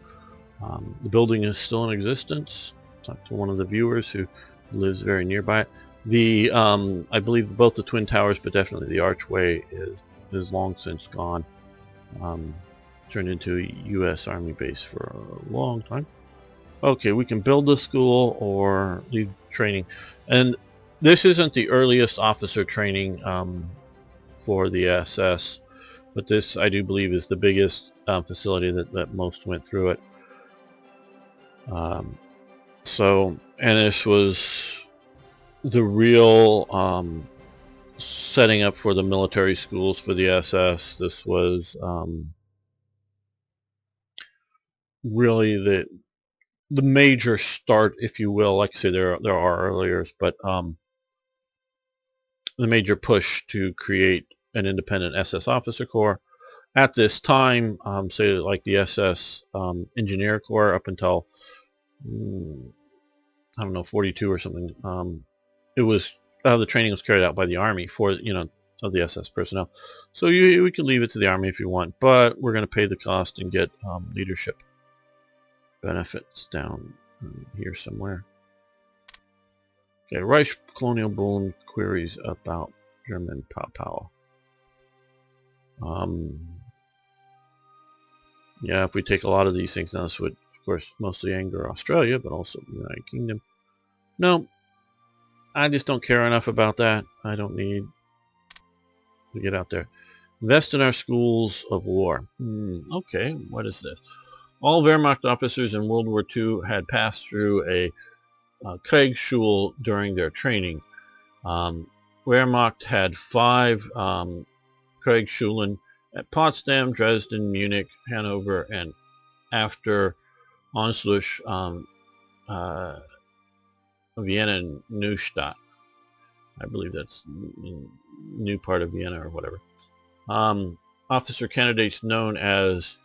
The building is still in existence. Talked to one of the viewers who lives very nearby. I believe both the Twin Towers, but definitely the archway is long since gone. Turned into a U.S. Army base for a long time. Okay, we can build the school or leave training. And this isn't the earliest officer training for the SS, but this, I do believe, is the biggest facility that most went through it. And this was the real setting up for the military schools for the SS. This was really the major start, if you will. Like I say, there are earliers, but the major push to create an independent SS officer corps. At this time, say like the SS Engineer Corps up until I don't know, 42 or something. It was the training was carried out by the Army for of the SS personnel. So we can leave it to the Army if you want, but we're going to pay the cost and get leadership benefits down here somewhere. Okay, Reich Colonial Bund queries about German power. Yeah, if we take a lot of these things now, this would, of course, mostly anger Australia, but also the United Kingdom. No, I just don't care enough about that. I don't need to get out there. Invest in our schools of war. Okay, what is this? All Wehrmacht officers in World War II had passed through a Kriegsschule during their training. Wehrmacht had 5 Kriegsschulen at Potsdam, Dresden, Munich, Hanover, and after Anschluss, Vienna and Neustadt. I believe that's new part of Vienna or whatever. Officer candidates known as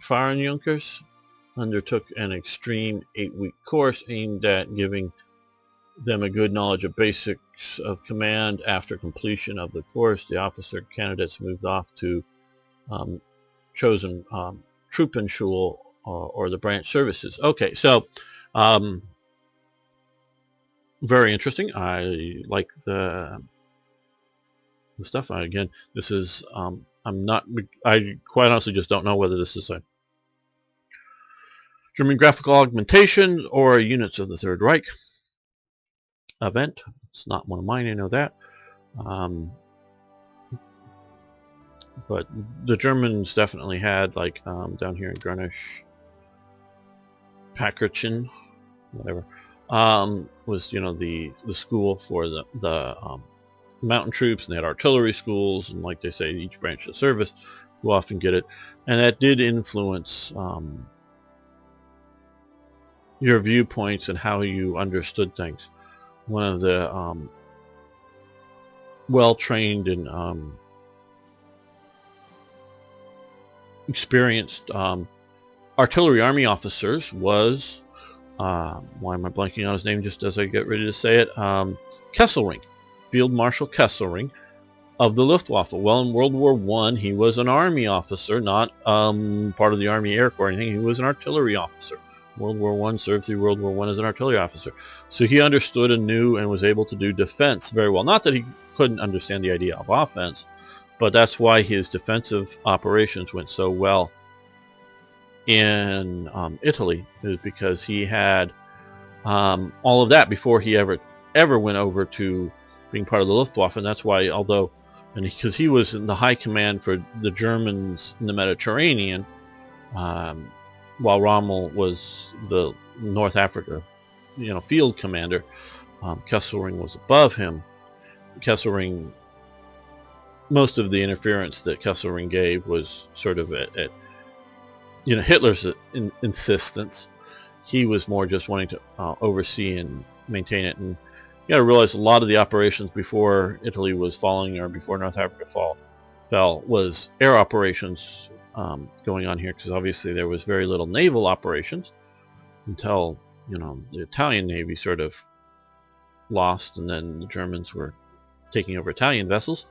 Fahrenjunkers undertook an extreme 8-week course aimed at giving them a good knowledge of basics of command. After completion of the course, the officer candidates moved off to chosen Truppenschule or the branch services. Okay, so very interesting. I like the the stuff. Again, this is I quite honestly just don't know whether this is a German graphical augmentation or units of the Third Reich event. It's not one of mine, I know that. But the Germans definitely had, like, down here in Greenwich, Packerchen, whatever, was, you know, the school for the mountain troops, and they had artillery schools, and like they say, each branch of service will often get it, and that did influence your viewpoints and how you understood things. One of the well-trained and experienced artillery army officers was, why am I blanking on his name just as I get ready to say it, Kesselring, Field Marshal Kesselring of the Luftwaffe. Well, in World War I, he was an army officer, not part of the Army Air Corps or anything. He was an artillery officer. World War I, served through World War I as an artillery officer. So he understood and knew and was able to do defense very well. Not that he couldn't understand the idea of offense, but that's why his defensive operations went so well in Italy, is because he had all of that before he ever went over to being part of the Luftwaffe. And that's why, although, and because he was in the high command for the Germans in the Mediterranean, while Rommel was the North Africa, you know, field commander, Kesselring was above him. Kesselring, most of the interference that Kesselring gave was sort of at you know, Hitler's insistence. He was more just wanting to oversee and maintain it. And you got to realize a lot of the operations before Italy was falling, or before North Africa fell, was air operations going on here, because obviously there was very little naval operations until, you know, the Italian Navy sort of lost, and then the Germans were taking over Italian vessels.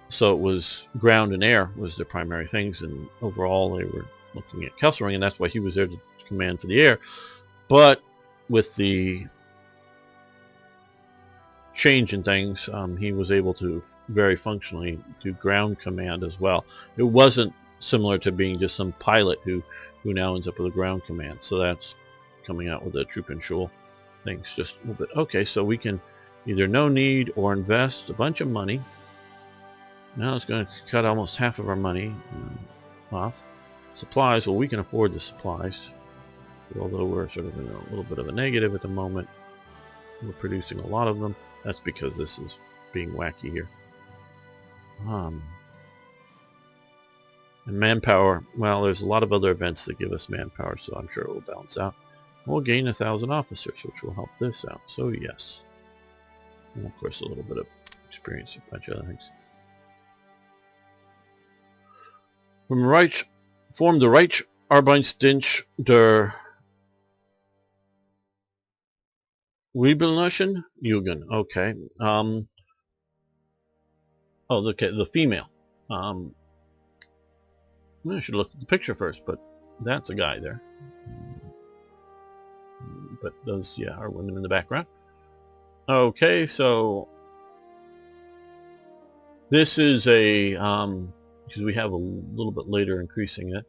So it was ground and air was their primary things, and overall they were looking at Kesselring, and that's why he was there to command for the air. But with the change in things, he was able to very functionally do ground command as well. It wasn't similar to being just some pilot who now ends up with a ground command. So that's coming out with the Truppenschule things just a little bit. Okay, so we can either no need or invest a bunch of money. Now it's going to cut almost half of our money off. Supplies, well, we can afford the supplies, although we're sort of in a little bit of a negative at the moment. We're producing a lot of them. That's because this is being wacky here. And manpower, well, there's a lot of other events that give us manpower, so I'm sure it will balance out. We'll gain 1,000 officers, which will help this out. So yes. And of course a little bit of experience, a bunch of other things. From Reich, formed the Reich Arbeitsdienst der Weiblichen Jugend. Okay. Oh, okay, the female. I should look at the picture first, but that's a guy there. But those, yeah, are women in the background. Okay, so this is a, because we have a little bit later increasing it,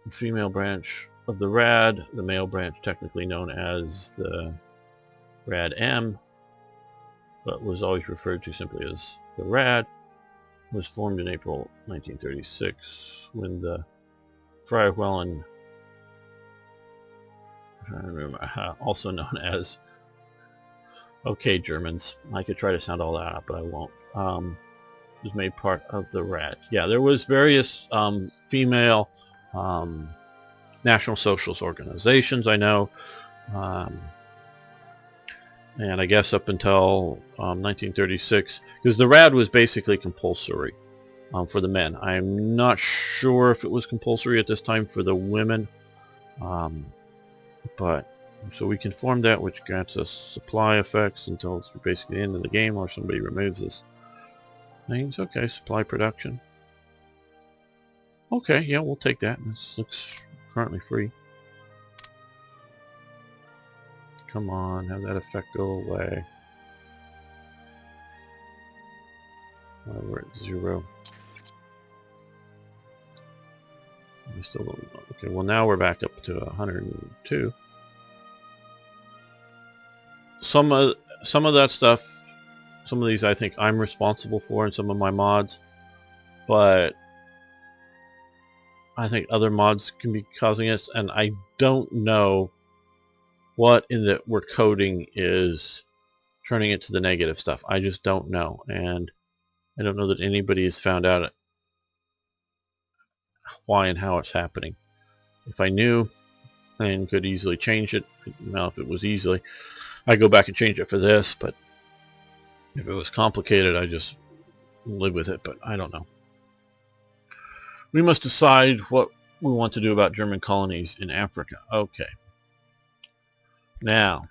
the female branch of the RAD, the male branch technically known as the RAD-M, but was always referred to simply as the RAD, was formed in April 1936 when the Freiwilligen, I'm trying to remember, also known as, okay Germans, I could try to sound all that out, but I won't, was made part of the RAD. Yeah, there was various female National Socialist organizations, I know, and I guess up until 1936, because the RAD was basically compulsory for the men. I'm not sure if it was compulsory at this time for the women, but so we can form that, which grants us supply effects until it's basically the end of the game, or somebody removes this things. Okay, supply production. Okay, yeah, we'll take that. This looks currently free. Come on, have that effect go away. We're at 0. We still don't know. Okay, well now we're back up to 102. Some of that stuff, some of these I think I'm responsible for in some of my mods, but I think other mods can be causing us, and I don't know what in that we're coding is turning it to the negative stuff. I just don't know, and I don't know that anybody has found out why and how it's happening. If I knew and could easily change it, now if it was easily, I'd go back and change it for this, but if it was complicated, I just live with it, but I don't know. We must decide what we want to do about German colonies in Africa. Okay. Now,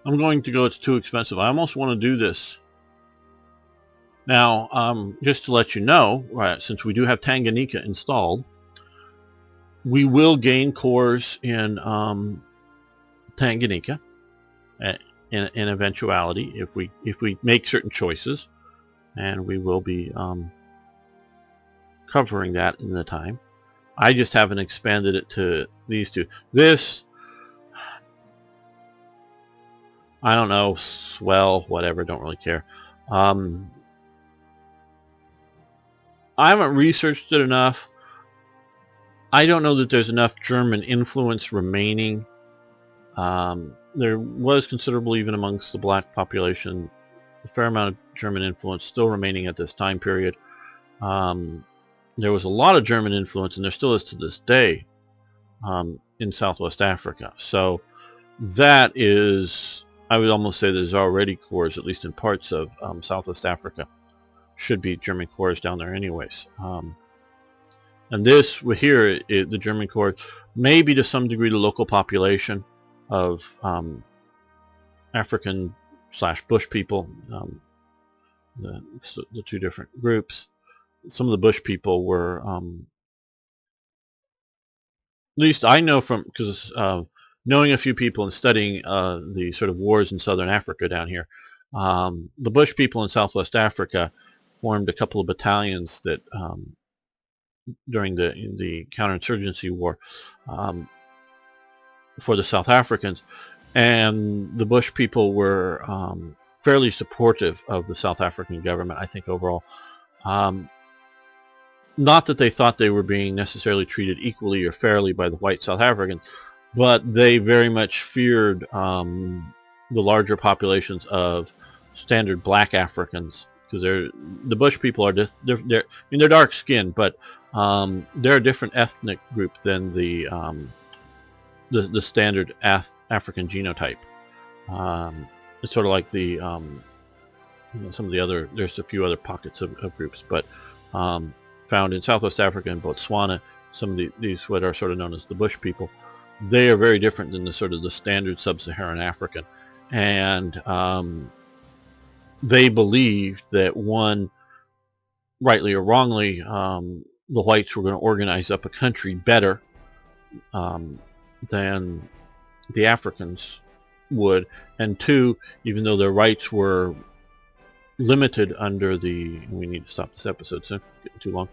I'm going to go, it's too expensive. I almost want to do this. Now, just to let you know, right, since we do have Tanganyika installed, we will gain cores in Tanganyika in eventuality if we make certain choices, and we will be covering that in the time. I just haven't expanded it to these two. This, I don't know, swell, whatever, don't really care. I haven't researched it enough. I don't know that there's enough German influence remaining. There was considerable, even amongst the black population, a fair amount of German influence still remaining at this time period. There was a lot of German influence, and there still is to this day, in Southwest Africa. So that is, I would almost say there's already cores, at least in parts of Southwest Africa. Should be German cores down there anyways. And this here, the German cores, maybe to some degree the local population of African / Bush people, the two different groups. Some of the Bush people were, at least I know from, because knowing a few people and studying the sort of wars in southern Africa down here, the Bush people in Southwest Africa formed a couple of battalions that during the counterinsurgency war for the South Africans, and the Bush people were fairly supportive of the South African government, I think, overall. Not that they thought they were being necessarily treated equally or fairly by the white South Africans, but they very much feared the larger populations of standard black Africans, because the Bush people are just, they're dark skinned, but they're a different ethnic group than the standard African genotype. It's sort of like the some of the other, there's a few other pockets of groups, but found in Southwest Africa and Botswana, some of these what are sort of known as the Bush people. They are very different than the sort of the standard sub-Saharan African, and they believed that, one, rightly or wrongly, the whites were going to organize up a country better than the Africans would, and two, even though their rights were limited under we need to stop this episode soon, getting too long,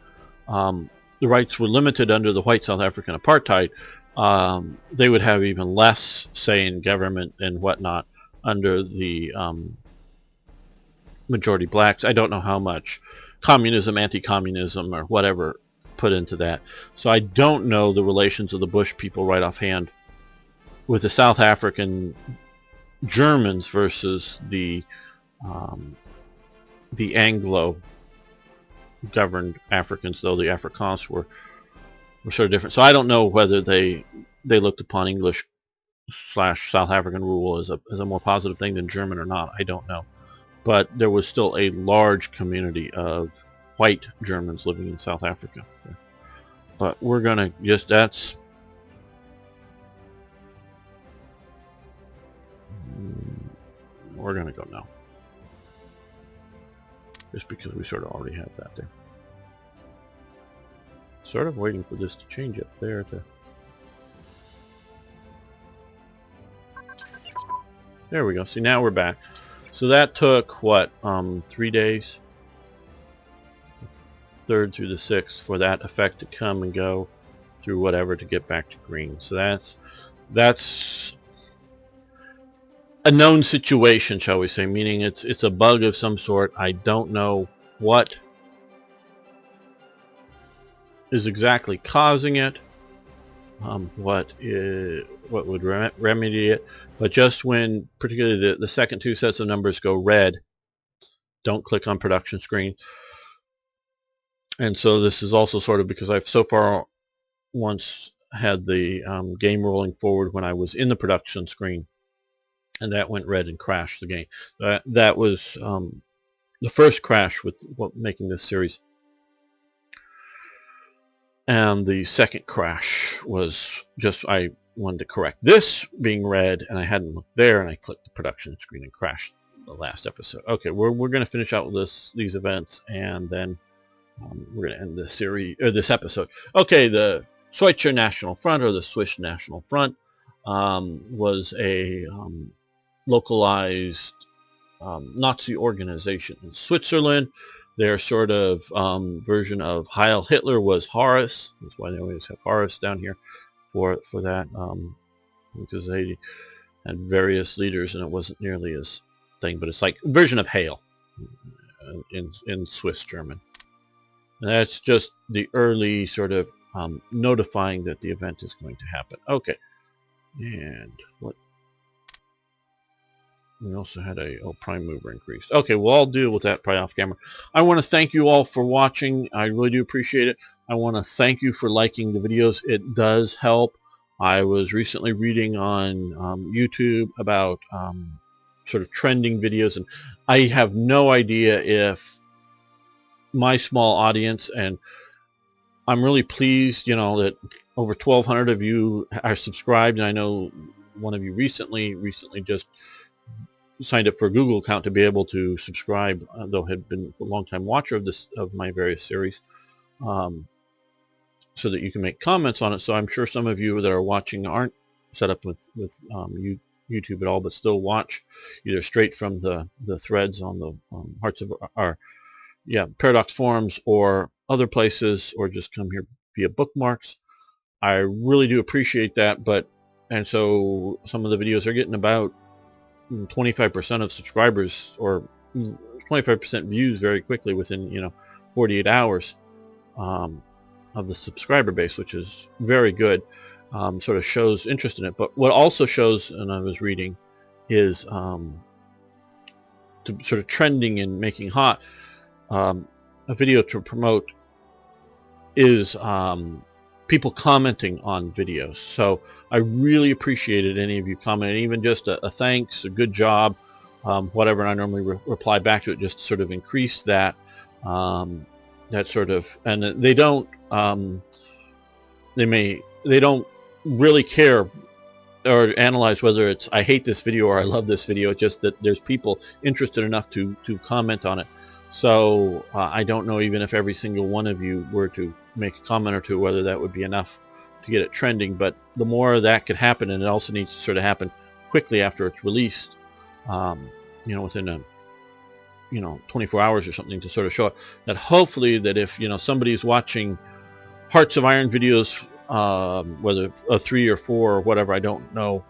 the rights were limited under the white South African apartheid, they would have even less say in government and whatnot under the majority blacks. I don't know how much communism, anti-communism, or whatever put into that. So I don't know the relations of the Bush people right offhand with the South African Germans versus the Anglo-governed Africans, though the Afrikaans were sort of different. So I don't know whether they looked upon English / South African rule as a more positive thing than German or not. I don't know. But there was still a large community of white Germans living in South Africa. But we're going to just, that's we're going to go no. Just because we sort of already have that there. Sort of waiting for this to change up there to... There we go. See, now we're back. So that took, what, 3 days? 3rd through the 6th for that effect to come and go through whatever to get back to green. So that's a known situation, shall we say, meaning it's a bug of some sort. I don't know what is exactly causing it, what would remedy it, but just when particularly the second 2 sets of numbers go red, don't click on production screen. And so this is also sort of because I've so far once had the game rolling forward when I was in the production screen, and that went red and crashed the game. That was the first crash with making this series. And the second crash was just I wanted to correct this being red, and I hadn't looked there, and I clicked the production screen and crashed the last episode. Okay, we're going to finish out with these events, and then we're going to end this series or this episode. Okay, the Reiter-SA National Front, or the Swiss National Front, was a localized Nazi organization in Switzerland. Their sort of version of Heil Hitler was Horus. That's why they always have Horus down here for that, because they had various leaders, and it wasn't nearly as thing, but it's like a version of Hail in Swiss German. And that's just the early sort of notifying that the event is going to happen. Okay, and what? We also had a prime mover increased. Okay, well, I'll deal with that probably off camera. I want to thank you all for watching. I really do appreciate it. I want to thank you for liking the videos. It does help. I was recently reading on YouTube about sort of trending videos, and I have no idea if my small audience, and I'm really pleased, you know, that over 1,200 of you are subscribed, and I know one of you recently just signed up for a Google account to be able to subscribe, though had been a long-time watcher of my various series, so that you can make comments on it. So I'm sure some of you that are watching aren't set up with YouTube at all, but still watch either straight from the threads on the Hearts of our Paradox forums or other places, or just come here via bookmarks. I really do appreciate that, and so some of the videos are getting about 25% of subscribers, or 25% views very quickly within 48 hours of the subscriber base, which is very good. Sort of shows interest in it. But what also shows, and I was reading, is to sort of trending and making hot, a video to promote is people commenting on videos. So I really appreciated any of you commenting, even just a thanks, a good job, whatever, and I normally reply back to it just to sort of increase that, that sort of, and they don't really care or analyze whether it's I hate this video or I love this video. It's just that there's people interested enough to comment on it. So I don't know even if every single one of you were to make a comment or two, whether that would be enough to get it trending. But the more that could happen, and it also needs to sort of happen quickly after it's released, within 24 hours or something, to sort of show it that hopefully that if somebody's watching Hearts of Iron videos, whether 3 or 4 or whatever, I don't know,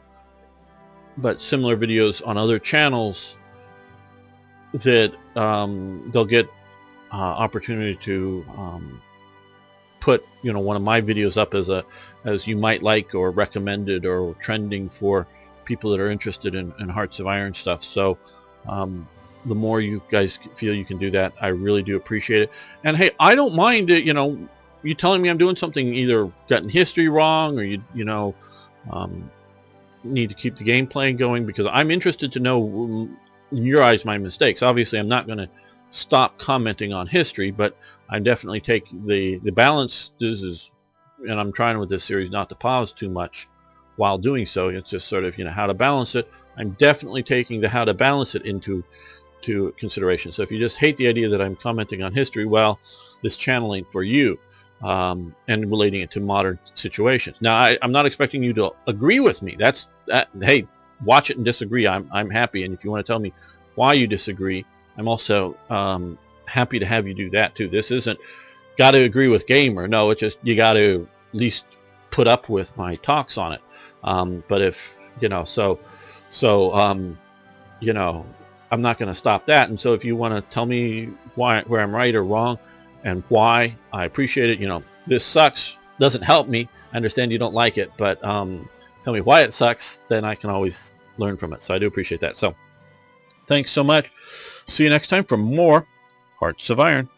but similar videos on other channels, that they'll get opportunity to put one of my videos up as you might like, or recommended, or trending for people that are interested in Hearts of Iron stuff. So the more you guys feel you can do that, I really do appreciate it. And hey, I don't mind it, you telling me I'm doing something either gotten history wrong, or you need to keep the gameplay going, because I'm interested to know, in your eyes, my mistakes. Obviously I'm not going to stop commenting on history, but I definitely take the balance is, and I'm trying with this series not to pause too much while doing so. It's just sort of, how to balance it. I'm definitely taking the how to balance it into consideration. So if you just hate the idea that I'm commenting on history, well, this channel ain't for you, and relating it to modern situations. Now, I'm not expecting you to agree with me. Hey, watch it and disagree. I'm happy. And if you want to tell me why you disagree, I'm also happy to have you do that too. This isn't got to agree with Gamer. No, it's just you got to at least put up with my talks on it. But if I'm not going to stop that. And so if you want to tell me where I'm right or wrong and why, I appreciate it. This sucks, doesn't help me. I understand you don't like it, but tell me why it sucks, then I can always learn from it. So I do appreciate that. So thanks so much. See you next time for more Hearts of Iron.